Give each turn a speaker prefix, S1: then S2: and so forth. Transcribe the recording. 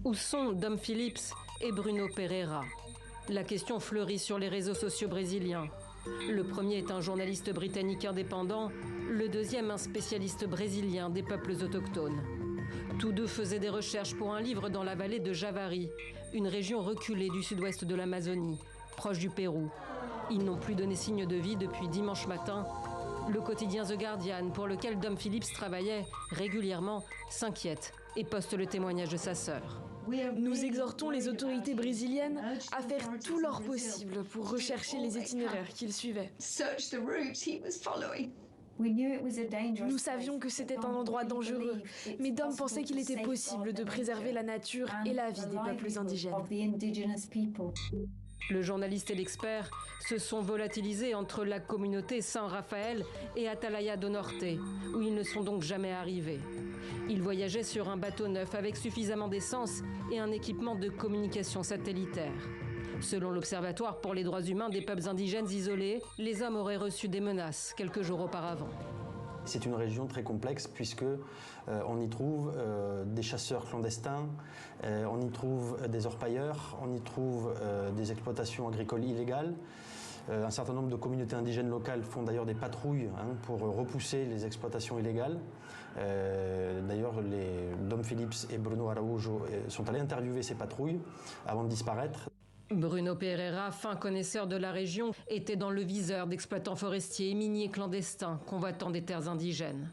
S1: Où sont Dom Phillips et Bruno Pereira? La question fleurit sur les réseaux sociaux brésiliens. Le premier est un journaliste britannique indépendant, le deuxième un spécialiste brésilien des peuples autochtones. Tous deux faisaient des recherches pour un livre dans la vallée de Javari, une région reculée du sud-ouest de l'Amazonie, proche du Pérou. Ils n'ont plus donné signe de vie depuis dimanche matin. Le quotidien The Guardian, pour lequel Dom Phillips travaillait régulièrement, s'inquiète et poste le témoignage de sa sœur.
S2: Nous exhortons les autorités brésiliennes à faire tout leur possible pour rechercher les itinéraires qu'il suivait. Nous savions que c'était un endroit dangereux, mais Dom pensait qu'il était possible de préserver la nature et la vie des peuples indigènes.
S1: Le journaliste et l'expert se sont volatilisés entre la communauté San Rafael et Atalaya do Norte, où ils ne sont donc jamais arrivés. Ils voyageaient sur un bateau neuf avec suffisamment d'essence et un équipement de communication satellitaire. Selon l'Observatoire pour les droits humains des peuples indigènes isolés, les hommes auraient reçu des menaces quelques jours auparavant.
S3: C'est une région très complexe puisque on y trouve des chasseurs clandestins, on y trouve des orpailleurs, on y trouve des exploitations agricoles illégales. Un certain nombre de communautés indigènes locales font d'ailleurs des patrouilles pour repousser les exploitations illégales. D'ailleurs, Dom Phillips et Bruno Araújo sont allés interviewer ces patrouilles avant de disparaître.
S1: Bruno Pereira, fin connaisseur de la région, était dans le viseur d'exploitants forestiers et miniers clandestins convoitant des terres indigènes.